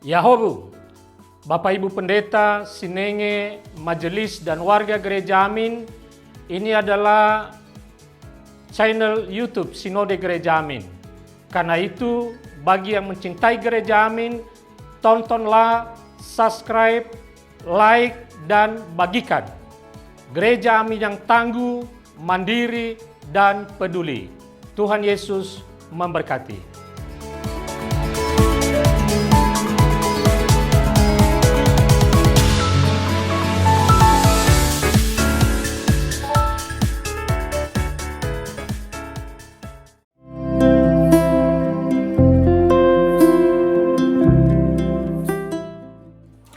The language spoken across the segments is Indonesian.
Yahobu, Bapak Ibu Pendeta, Sinenge, Majelis dan warga Gereja Amin, ini adalah channel YouTube Sinode Gereja Amin. Karena itu, bagi yang mencintai Gereja Amin, tontonlah, subscribe, like, dan bagikan. Gereja Amin yang tangguh, mandiri, dan peduli. Tuhan Yesus memberkati.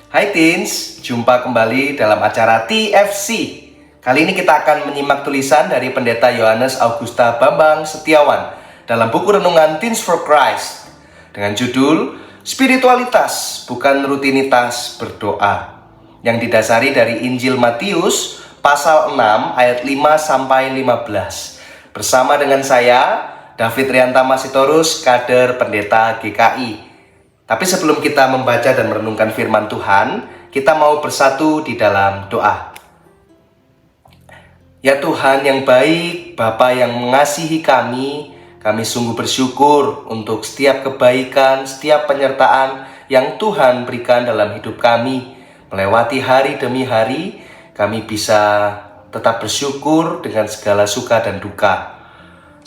Hai Teens, jumpa kembali dalam acara TFC. Kali ini kita akan menyimak tulisan dari Pendeta Yohanes Augusta Bambang Setiawan dalam buku renungan Teens for Christ dengan judul Spiritualitas Bukan Rutinitas Berdoa, yang didasari dari Injil Matius pasal 6 ayat 5-15. Bersama dengan saya, David Riantama Sitorus, kader Pendeta GKI. Tapi sebelum kita membaca dan merenungkan firman Tuhan, kita mau bersatu di dalam doa. Ya Tuhan yang baik, Bapa yang mengasihi kami sungguh bersyukur untuk setiap kebaikan, setiap penyertaan yang Tuhan berikan dalam hidup kami. Melewati hari demi hari, kami bisa tetap bersyukur dengan segala suka dan duka.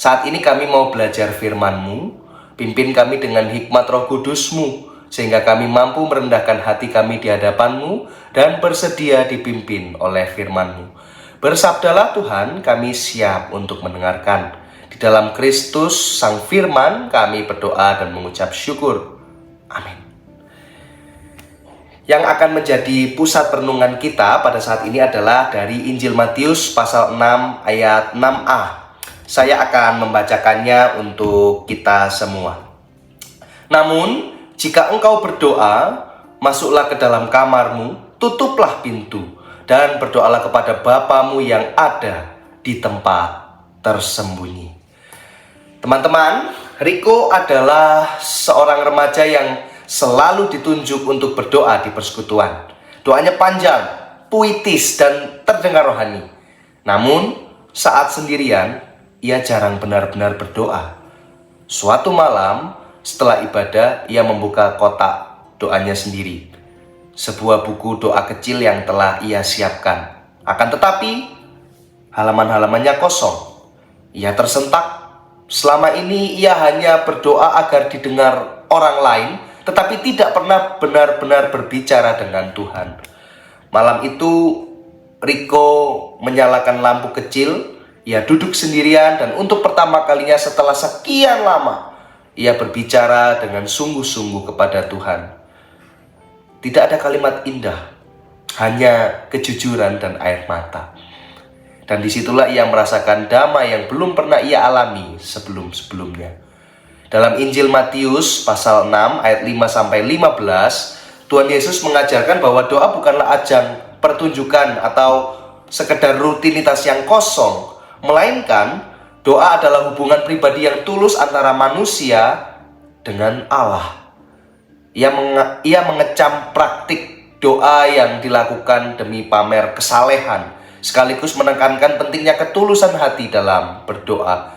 Saat ini kami mau belajar firman-Mu. Pimpin kami dengan hikmat Roh Kudus-Mu, sehingga kami mampu merendahkan hati kami di hadapan-Mu dan bersedia dipimpin oleh firman-Mu. Bersabdalah Tuhan, kami siap untuk mendengarkan. Di dalam Kristus Sang Firman, kami berdoa dan mengucap syukur. Amin. Yang akan menjadi pusat renungan kita pada saat ini adalah dari Injil Matius pasal 6 ayat 6a. Saya akan membacakannya untuk kita semua. Namun, jika engkau berdoa, masuklah ke dalam kamarmu, tutuplah pintu, dan berdoalah kepada Bapamu yang ada di tempat tersembunyi. Teman-teman, Riko adalah seorang remaja yang selalu ditunjuk untuk berdoa di persekutuan. Doanya panjang, puitis, dan terdengar rohani. Namun, saat sendirian, ia jarang benar-benar berdoa. Suatu malam, setelah ibadah, ia membuka kotak doanya sendiri. Sebuah buku doa kecil yang telah ia siapkan. Akan tetapi, halaman-halamannya kosong. Ia tersentak. Selama ini ia hanya berdoa agar didengar orang lain, tetapi tidak pernah benar-benar berbicara dengan Tuhan. Malam itu, Riko menyalakan lampu kecil. Ia duduk sendirian dan untuk pertama kalinya setelah sekian lama, ia berbicara dengan sungguh-sungguh kepada Tuhan. Tidak ada kalimat indah, hanya kejujuran dan air mata. Dan disitulah ia merasakan damai yang belum pernah ia alami sebelum-sebelumnya. Dalam Injil Matius pasal 6 ayat 5-15, Tuhan Yesus mengajarkan bahwa doa bukanlah ajang pertunjukan atau sekedar rutinitas yang kosong, melainkan doa adalah hubungan pribadi yang tulus antara manusia dengan Allah. Ia mengecam praktik doa yang dilakukan demi pamer kesalehan, sekaligus menekankan pentingnya ketulusan hati dalam berdoa.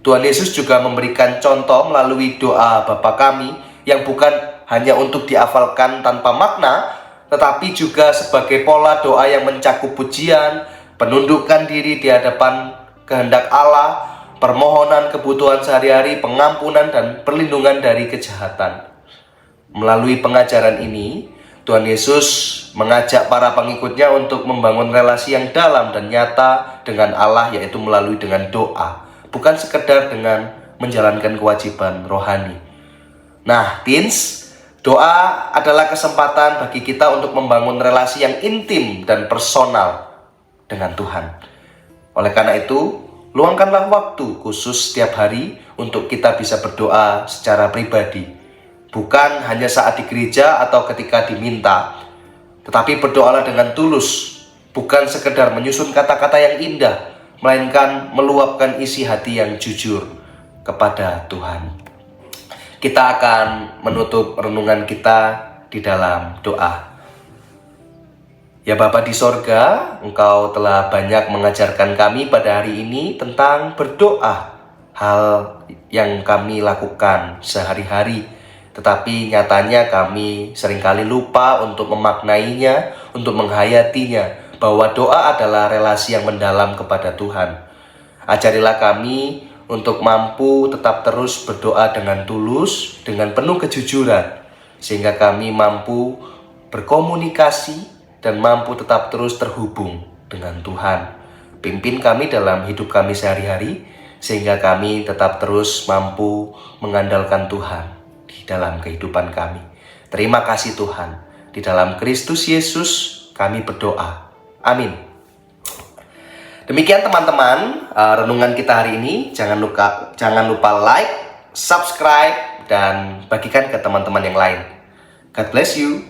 Tuhan Yesus juga memberikan contoh melalui doa Bapa kami yang bukan hanya untuk dihafalkan tanpa makna, tetapi juga sebagai pola doa yang mencakup pujian, penundukan diri di hadapan kehendak Allah, permohonan kebutuhan sehari-hari, pengampunan dan perlindungan dari kejahatan. Melalui pengajaran ini, Tuhan Yesus mengajak para pengikutnya untuk membangun relasi yang dalam dan nyata dengan Allah, yaitu melalui dengan doa, bukan sekedar dengan menjalankan kewajiban rohani. Nah, teens, doa adalah kesempatan bagi kita untuk membangun relasi yang intim dan personal dengan Tuhan. Oleh karena itu, luangkanlah waktu khusus setiap hari untuk kita bisa berdoa secara pribadi. Bukan hanya saat di gereja atau ketika diminta, tetapi berdoalah dengan tulus, bukan sekedar menyusun kata-kata yang indah, melainkan meluapkan isi hati yang jujur kepada Tuhan. Kita akan menutup renungan kita di dalam doa. Ya Bapa di sorga, Engkau telah banyak mengajarkan kami pada hari ini tentang berdoa, hal yang kami lakukan sehari-hari. Tetapi nyatanya kami seringkali lupa untuk memaknainya, untuk menghayatinya, bahwa doa adalah relasi yang mendalam kepada Tuhan. Ajarilah kami untuk mampu tetap terus berdoa dengan tulus, dengan penuh kejujuran, sehingga kami mampu berkomunikasi dan mampu tetap terus terhubung dengan Tuhan. Pimpin kami dalam hidup kami sehari-hari, sehingga kami tetap terus mampu mengandalkan Tuhan di dalam kehidupan kami. Terima kasih Tuhan. Di dalam Kristus Yesus kami berdoa. Amin. Demikian teman-teman, renungan kita hari ini. Jangan lupa like, subscribe, dan bagikan ke teman-teman yang lain. God bless you.